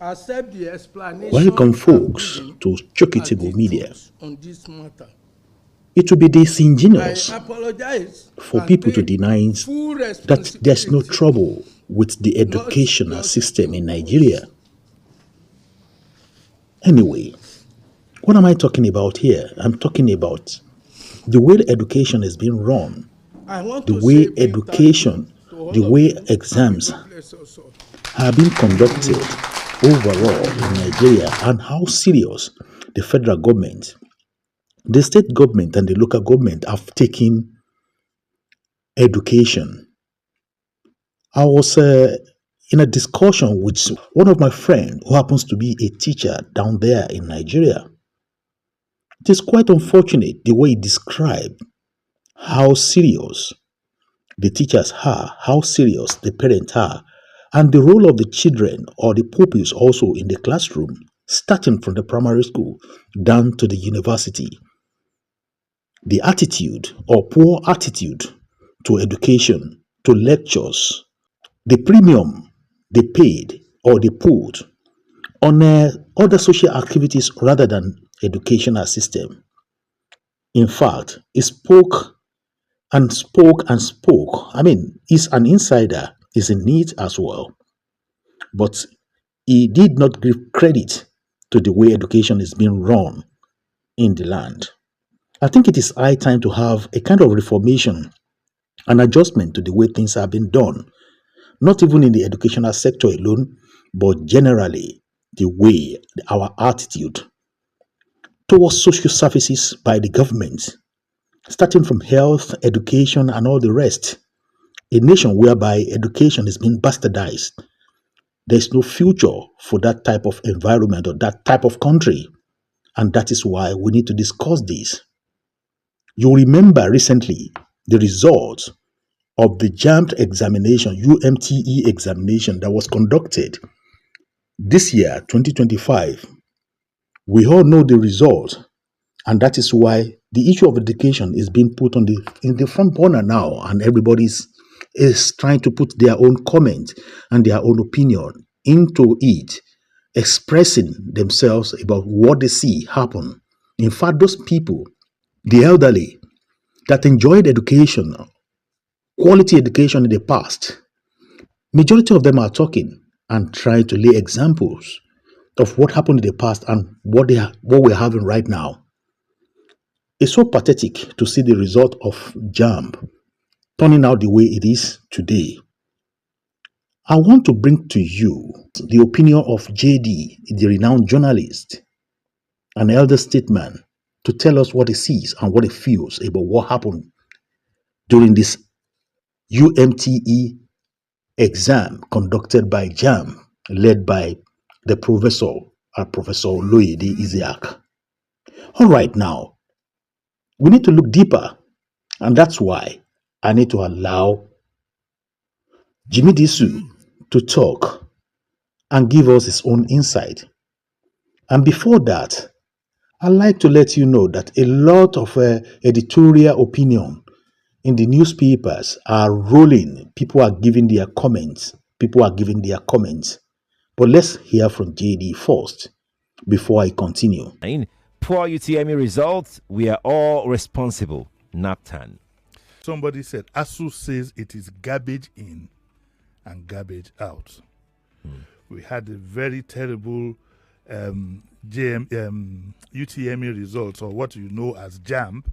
accept the Welcome, explanation folks, to as Chokitable the Media. truth on this matter. It would be I disingenuous apologize for and people to take deny full that there's no responsibility, trouble with the not educational just system a in Nigeria. voice. Anyway, what am I talking about here? I'm talking about the way education is being run, I want the to say way a big thank you education, to the all of way you, and may exams God bless us all. are being conducted overall in Nigeria, and how serious the federal government, the state government, and the local government have taken education. I was in a discussion with one of my friends who happens to be a teacher down there in Nigeria. It is quite unfortunate the way he described how serious the teachers are, how serious the parents are, and the role of the children or the pupils also in the classroom, starting from the primary school down to the university. The attitude or poor attitude to education, to lectures, the premium they paid or they put on other social activities rather than educational system. In fact, he spoke and spoke and spoke. I mean, he's an insider, he's in it as well. But he did not give credit to the way education is being run in the land. I think it is high time to have a kind of reformation, an adjustment to the way things have been done, not even in the educational sector alone, but generally the way our attitude towards social services by the government, starting from health, education, and all the rest. A nation whereby education is being bastardized. There's no future for that type of environment or that type of country. And that is why we need to discuss this. You remember recently the results of the JAMB examination, UMTE examination that was conducted this year, 2025. We all know the result, and that is why the issue of education is being put on in the front burner now, and everybody's is trying to put their own comment and their own opinion into it, expressing themselves about what they see happen. In fact, those people, the elderly that enjoyed education, quality education in the past, majority of them are talking and trying to lay examples of what happened in the past and what we're having right now. It's so pathetic to see the result of JAMB turning out the way it is today. I want to bring to you the opinion of JD, the renowned journalist, an elder statesman, to tell us what he sees and what he feels about what happened during this UMTE exam conducted by JAMB, led by the professor, Professor Oloyede Isiaq. All right, now, we need to look deeper, and that's why I need to allow Jimmy Disu to talk and give us his own insight. And before that, I'd like to let you know that a lot of editorial opinion in the newspapers are rolling. People are giving their comments. But let's hear from JD first before I continue. In poor UTME results, we are all responsible. NAPTAN. Somebody said, ASU says it is garbage in and garbage out. We had a very terrible UTME results, or what you know as JAMB,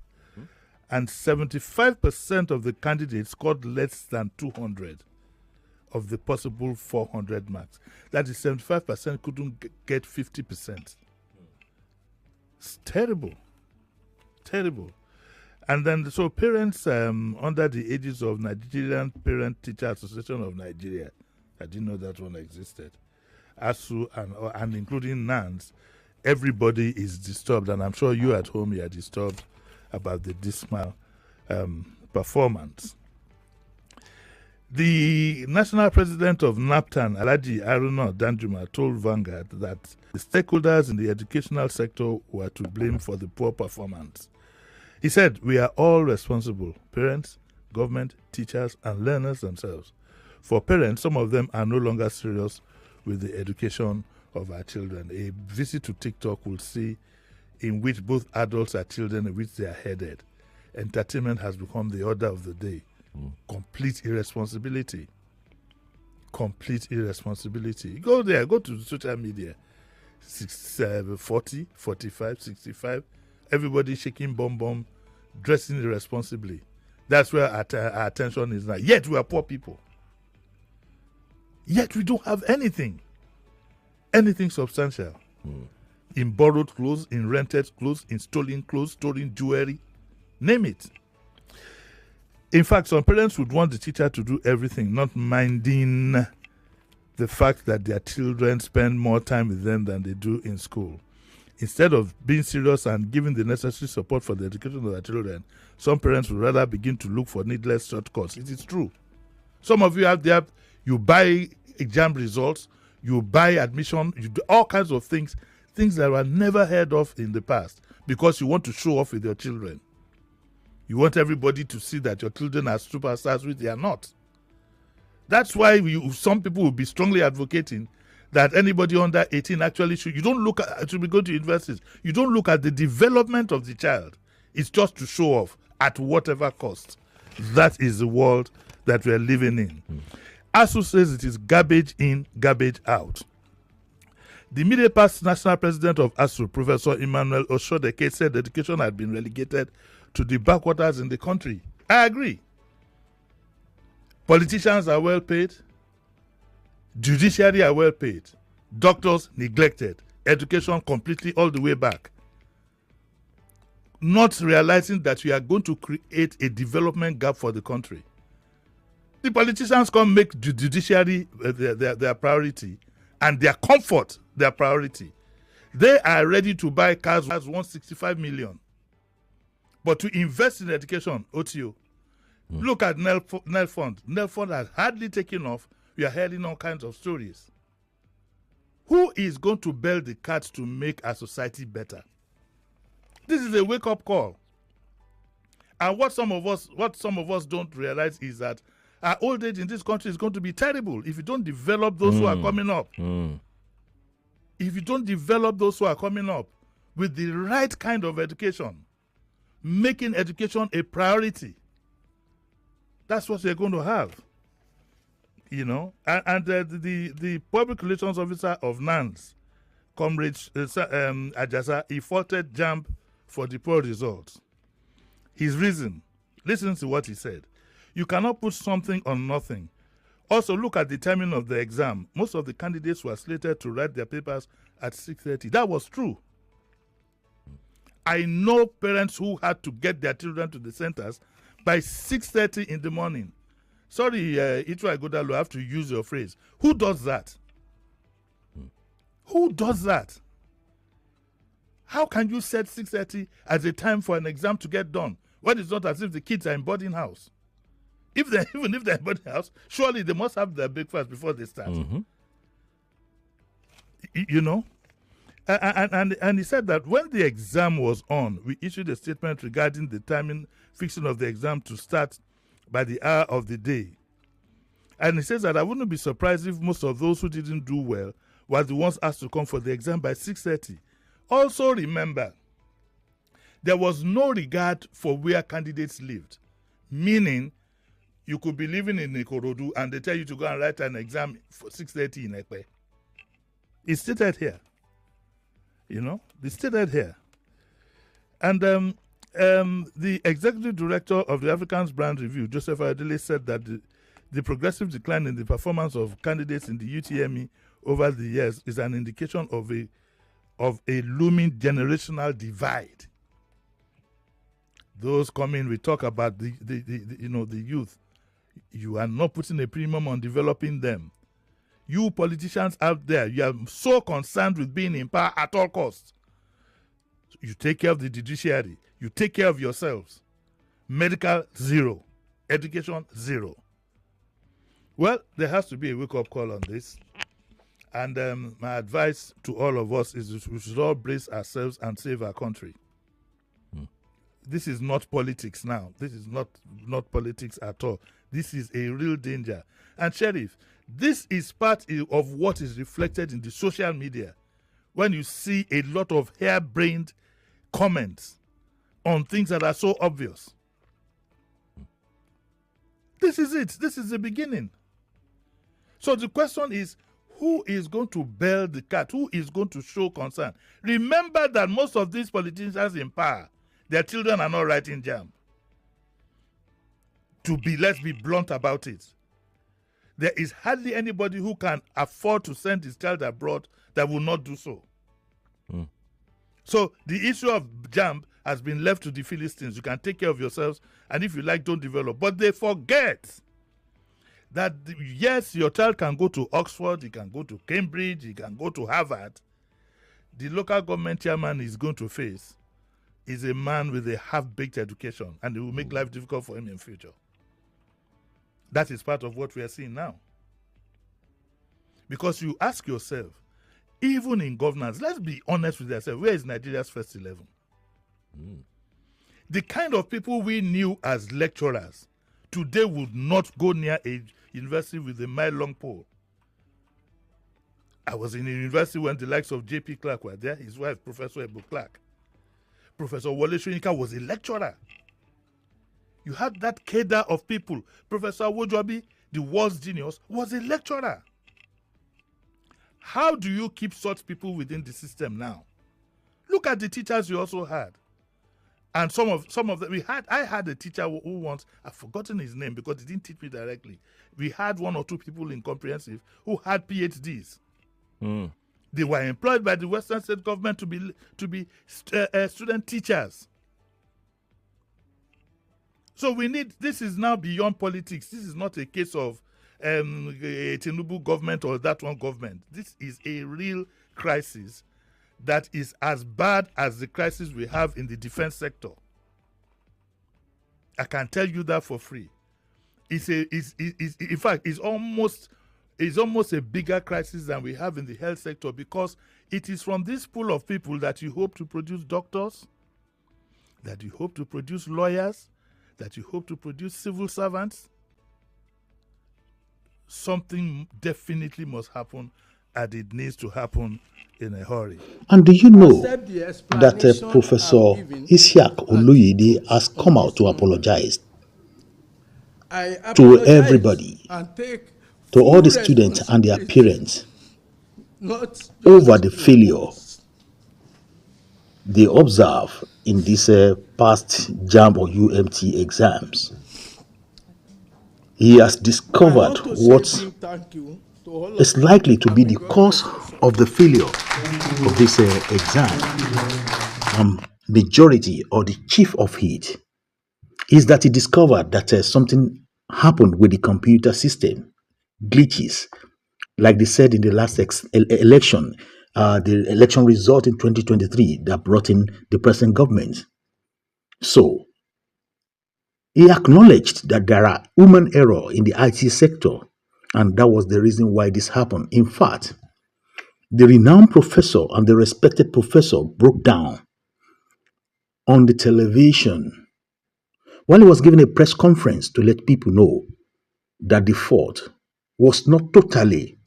and 75% of the candidates scored less than 200 of the possible 400 marks. That is 75% couldn't get 50%. It's terrible. Terrible. And then, so parents under the ages of Nigerian Parent Teacher Association of Nigeria, I didn't know that one existed, ASU and including NANS, everybody is disturbed, and I'm sure you at home you are disturbed about the dismal performance. The national president of NAPTAN, Alhaji Haruna Danjuma, told Vanguard that the stakeholders in the educational sector were to blame for the poor performance. He said, "We are all responsible, parents, government, teachers, and learners themselves. For parents, some of them are no longer serious with the education of our children. A visit to TikTok will see in which both adults and children in which they are headed. Entertainment has become the order of the day. Complete irresponsibility. Complete irresponsibility. Go there, go to social media. 40, 45, 65. Everybody shaking bomb, dressing irresponsibly. That's where our attention is now. Yet we are poor people. Yet we don't have anything substantial. In borrowed clothes, in rented clothes, in stolen clothes, stolen jewelry, name it. In fact, some parents would want the teacher to do everything, not minding the fact that their children spend more time with them than they do in school. Instead of being serious and giving the necessary support for the education of their children, some parents would rather begin to look for needless shortcuts. It is true. Some of you out there, you buy exam results, you buy admission, you do all kinds of things that were never heard of in the past because you want to show off with your children. You want everybody to see that your children are superstars, which they are not. That's why some people will be strongly advocating that anybody under 18 actually should be going to universities. You don't look at the development of the child. It's just to show off at whatever cost. That is the world that we are living in. ASU says it is garbage in, garbage out. The immediate past national president of ASU, Professor Emmanuel Oshodeke, said education had been relegated to the backwaters in the country. I agree. Politicians are well paid. Judiciary are well paid. Doctors neglected. Education completely all the way back. Not realizing that we are going to create a development gap for the country. The politicians come make the judiciary their priority and their comfort their priority. They are ready to buy cars worth 165 million. But to invest in education, OTO, look at Nelfund. Nelfund has hardly taken off. We are hearing all kinds of stories. Who is going to bail the cat to make our society better? This is a wake-up call. And what some of us don't realize is that our old age in this country is going to be terrible if you don't develop those who are coming up. If you don't develop those who are coming up with the right kind of education, making education a priority, that's what we're going to have. You know, and the public relations officer of NANS, Comrade Ajasa, he faulted Jamb for the poor results. His reason, listen to what he said. You cannot put something on nothing. Also, look at the timing of the exam. Most of the candidates were slated to write their papers at 6:30. That was true. I know parents who had to get their children to the centers by 6:30 in the morning. Sorry, Itwa Godalo, I have to use your phrase. Who does that? Who does that? How can you set 6:30 as a time for an exam to get done when it's not as if the kids are in boarding house? Even if they're in boarding house, surely they must have their breakfast before they start. You know? And he said that when the exam was on, we issued a statement regarding the timing fixing of the exam to start by the hour of the day. And he says that I wouldn't be surprised if most of those who didn't do well were the ones asked to come for the exam by 6:30. Also remember, there was no regard for where candidates lived, meaning you could be living in Ikorodu and they tell you to go and write an exam for 6:30 in Ekpe. It's stated here. You know, it's stated here. And the executive director of the Africans Brand Review, Joseph Adele, said that the progressive decline in the performance of candidates in the UTME over the years is an indication of a looming generational divide. Those coming, we talk about the youth. You are not putting a premium on developing them. You politicians out there, you are so concerned with being in power at all costs. You take care of the judiciary. You take care of yourselves. Medical, zero. Education, zero. Well, there has to be a wake-up call on this. And my advice to all of us is we should all brace ourselves and save our country. This is not politics now. This is not politics at all. This is a real danger. And Sheriff, This is part of what is reflected in the social media when you see a lot of harebrained comments on things that are so obvious. This is it. This is the beginning. So the question is, who is going to bail the cat? Who is going to show concern? Remember that most of these politicians in power, their children are not writing JAMB. Let's be blunt about it. There is hardly anybody who can afford to send his child abroad that will not do so. So the issue of JAMB has been left to the Philistines. You can take care of yourselves, and if you like, don't develop. But they forget that, yes, your child can go to Oxford, he can go to Cambridge, he can go to Harvard. The local government chairman is going to face is a man with a half-baked education, and it will make life difficult for him in future. That is part of what we are seeing now. Because you ask yourself, even in governance, let's be honest with ourselves, where is Nigeria's first 11? The kind of people we knew as lecturers today would not go near a university with a mile-long pole. I was in a university when the likes of J.P. Clark were there, his wife, Professor Ebu Clark. Professor Wole Soyinka was a lecturer. You had that cadre of people. Professor Wojobi, the world's genius, was a lecturer. How do you keep such people within the system now? Look at the teachers you also had. And some of them, I had a teacher who once, I've forgotten his name because he didn't teach me directly. We had one or two people in comprehensive who had PhDs. They were employed by the Western State government to be student teachers. So this is now beyond politics. This is not a case of a Tinubu government or that one government. This is a real crisis that is as bad as the crisis we have in the defense sector. I can tell you that for free. In fact, it's almost a bigger crisis than we have in the health sector, because it is from this pool of people that you hope to produce doctors, that you hope to produce lawyers, that you hope to produce civil servants. Something definitely must happen, and it needs to happen in a hurry. And do you know that Professor Isiaq Oloyede has come out to apologize to everybody, to all the students and their parents, over the failure they observe in these past JAMB or UMT exams. He has discovered what is likely to be the cause of the failure of this exam. Majority or the chief of it is that he discovered that something happened with the computer system, glitches, like they said in the last election, the election result in 2023 that brought in the present government. So he acknowledged that there are human error in the IT sector, and that was the reason why this happened. In fact, the renowned professor and the respected professor broke down on the television while he was giving a press conference to let people know that the fault was not totally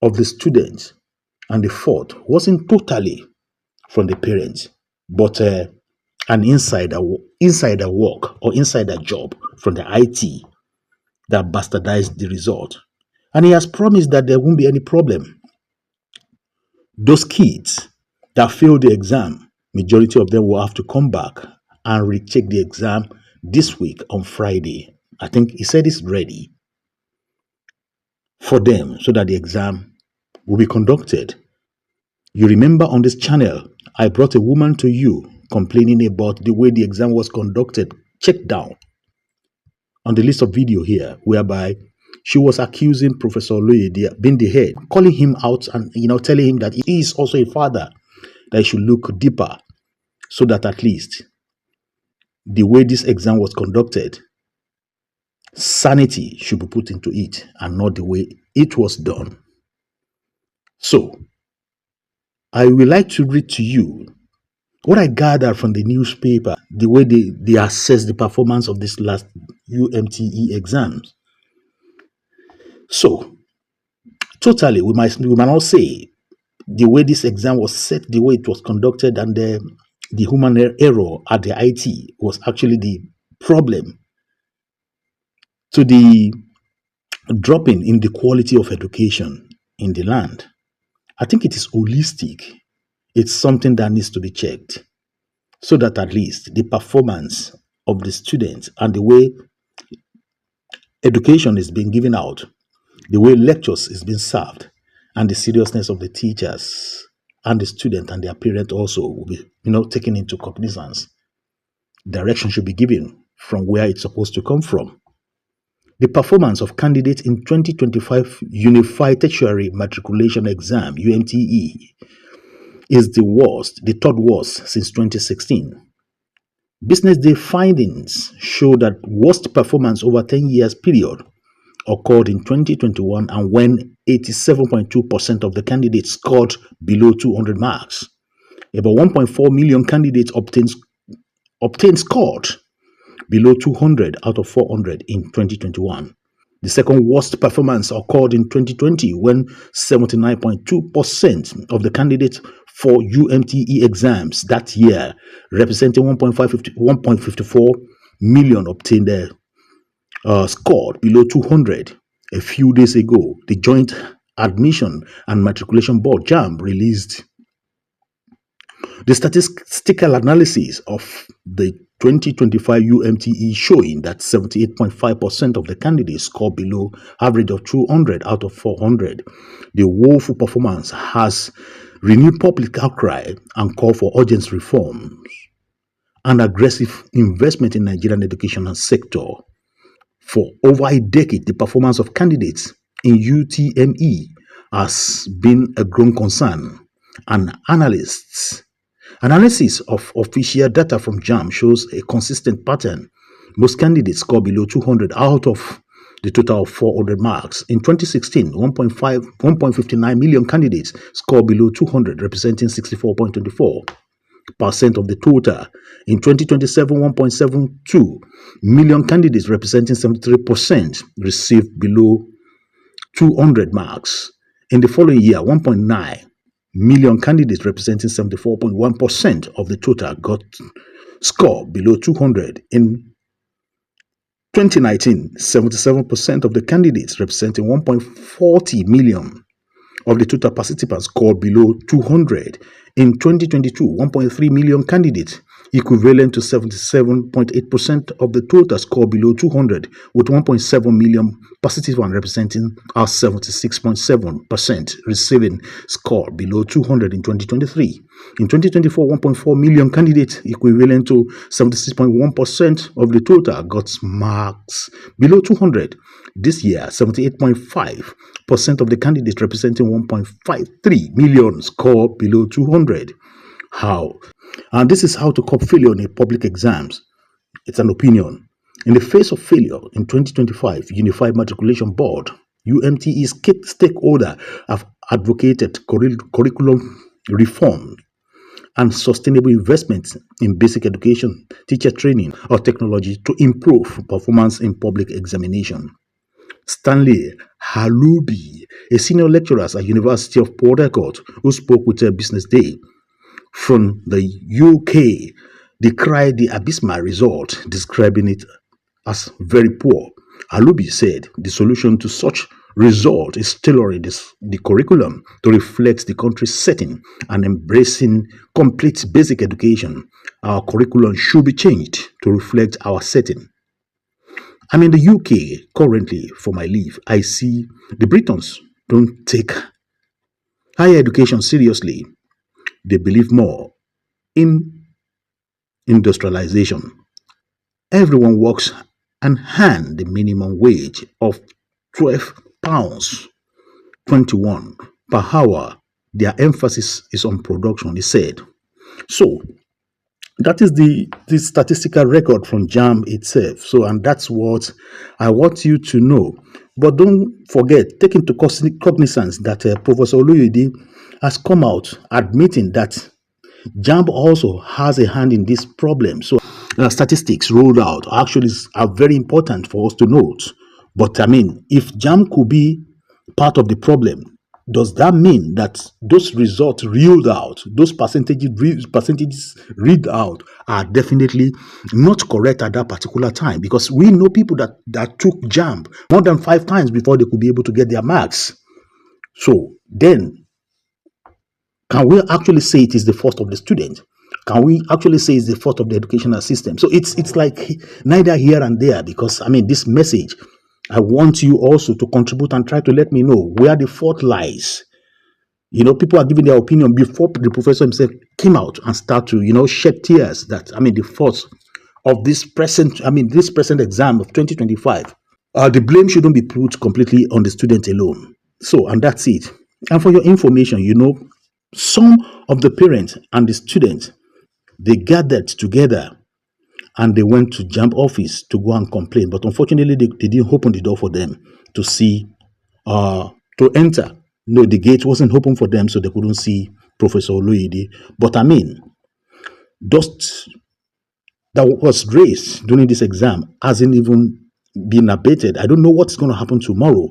of the students, and the fault wasn't totally from the parents, but an insider work or insider job from the IT that bastardized the result. And he has promised that there won't be any problem. Those kids that failed the exam, majority of them will have to come back and retake the exam this week on Friday. I think he said it's ready for them so that the exam will be conducted. You remember on this channel, I brought a woman to you complaining about the way the exam was conducted. Check down on the list of video here, whereby she was accusing Professor Oloyede being the head, calling him out and telling him that he is also a father, that he should look deeper, so that at least the way this exam was conducted, sanity should be put into it and not the way it was done. So I would like to read to you what I gathered from the newspaper, the way they assess the performance of this last UMTE exams. So, totally, we might not say the way this exam was set, the way it was conducted, and the human error at the IT was actually the problem to the dropping in the quality of education in the land. I think it is holistic. It's something that needs to be checked so that at least the performance of the students and the way education is being given out, the way lectures is being served, and the seriousness of the teachers and the student and their parent also will be, taken into cognizance. Direction should be given from where it's supposed to come from. The performance of candidates in 2025 Unified Tertiary Matriculation Exam, UTME, is the third worst since 2016. BusinessDay findings show that worst performance over 10 years period occurred in 2021 and when 87.2% of the candidates scored below 200 marks. About 1.4 million candidates obtained scored below 200 out of 400 in 2021. The second worst performance occurred in 2020 when 79.2% of the candidates for UTME exams that year, representing 1.54 million, obtained scored below 200. A few days ago, the Joint Admission and Matriculation Board JAMB released the statistical analysis of the 2025 UTME showing that 78.5% of the candidates scored below average of 200 out of 400. The woeful performance has renewed public outcry and call for urgent reforms and aggressive investment in Nigerian educational sector. For over a decade, the performance of candidates in UTME has been a growing concern, and analysis of official data from JAMB shows a consistent pattern. Most candidates score below 200 out of the total of 400 marks. In 2016, 1.59 million candidates scored below 200, representing 64.24% of the total. In 2027, 1.72 million candidates, representing 73%, received below 200 marks. In the following year, 1.9 million candidates, representing 74.1% of the total, got score below 200. In 2019, 77% of the candidates, representing 1.40 million of the total participants, scored below 200. In 2022, 1.3 million candidates, equivalent to 77.8% of the total, scored below 200, with 1.7 million participants representing 76.7%, receiving score below 200 in 2023. In 2024, 1.4 million candidates, equivalent to 76.1% of the total, got marks below 200. This year, 78.5% of the candidates, representing 1.53 million, scored below 200. How? And this is how to cope failure in public exams. It's an opinion. In the face of failure in 2025, Unified Matriculation Board, UTME's stakeholder have advocated curriculum reform and sustainable investment in basic education, teacher training, or technology to improve performance in public examination. Stanley Halubi, a senior lecturer at University of Port Harcourt, who spoke with BusinessDay from the UK, decried the abysmal result, describing it as very poor. Halubi said the solution to such result is tailoring the curriculum to reflect the country's setting and embracing complete basic education. Our curriculum should be changed to reflect our setting. I'm in the UK currently for my leave. I see the Britons don't take higher education seriously. They believe more in industrialization. Everyone works and earns the minimum wage of £12.21 per hour. Their emphasis is on production, he said. So that is the statistical record from JAMB itself. So, and that's what I want you to know. But don't forget, take into cognizance that Professor Oloyede has come out admitting that JAMB also has a hand in this problem. So statistics rolled out actually are very important for us to note. But I mean, if JAMB could be part of the problem. Does that mean that those results reeled out, those percentages read out are definitely not correct at that particular time? Because we know people that took JAMB more than 5 times before they could be able to get their marks. So then, can we actually say it is the fault of the student? Can we actually say it's the fault of the educational system? So it's like neither here and there, because I mean, this message, I want you also to contribute and try to let me know where the fault lies. You know, people are giving their opinion before the professor himself came out and start to, you know, shed tears that, I mean, the fault of this present exam of 2025, the blame shouldn't be put completely on the student alone. So, and that's it. And for your information, you know, some of the parents and the students, they gathered together and they went to JAMB office to go and complain. But unfortunately, they didn't open the door for them to see, to enter. No, the gate wasn't open for them, so they couldn't see Professor Oloyede. But I mean, dust that was raised during this exam hasn't even been abated. I don't know what's going to happen tomorrow.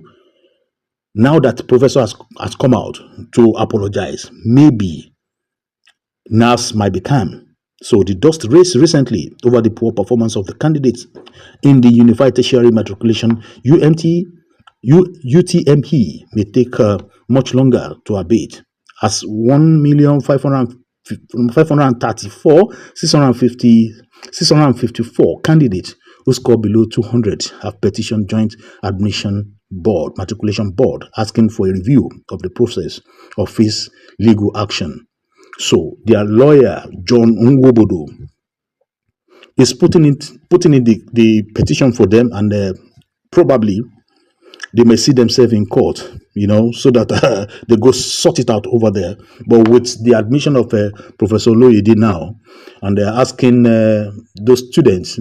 Now that the professor has come out to apologize, maybe nerves might be calm. So the dust raised recently over the poor performance of the candidates in the Unified Tertiary Matriculation UTME may take much longer to abate, as 1,534,654 candidates who score below 200 have petitioned Joint Admission Board, Matriculation Board, asking for a review of the process of fees legal action. So their lawyer, John Nwobodo, is putting in the petition for them, and probably they may see themselves in court, you know, so that they go sort it out over there. But with the admission of Professor Oloyede now, and they're asking those students,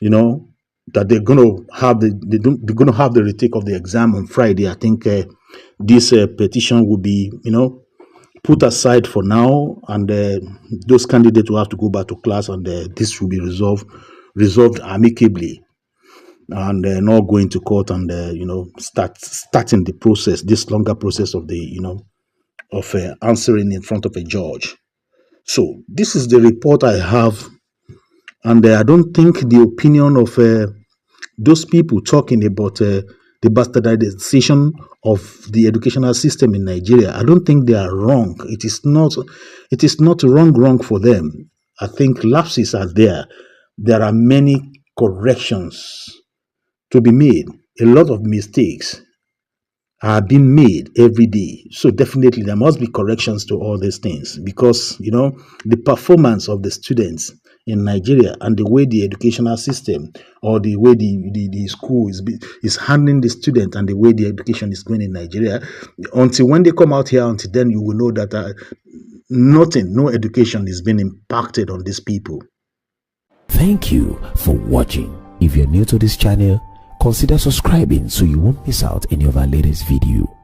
you know, that they're going to have the retake of the exam on Friday. I think this petition will be, you know, put aside for now, and those candidates will have to go back to class, and this will be resolved amicably, and not going to court and you know, starting the process, this longer process of the, you know, of answering in front of a judge. So this is the report I have, and I don't think the opinion of those people talking about the bastardization of the educational system in Nigeria, I don't think they are wrong. It is not wrong for them. I think lapses are there. There are many corrections to be made. A lot of mistakes are being made every day. So definitely there must be corrections to all these things, because, you know, the performance of the students in Nigeria and the way the educational system, or the way the school is handling the student, and the way the education is going in Nigeria, until when they come out here, until then you will know that no education is being impacted on these people. Thank you for watching. If you're new to this channel, consider subscribing so you won't miss out any of our latest video.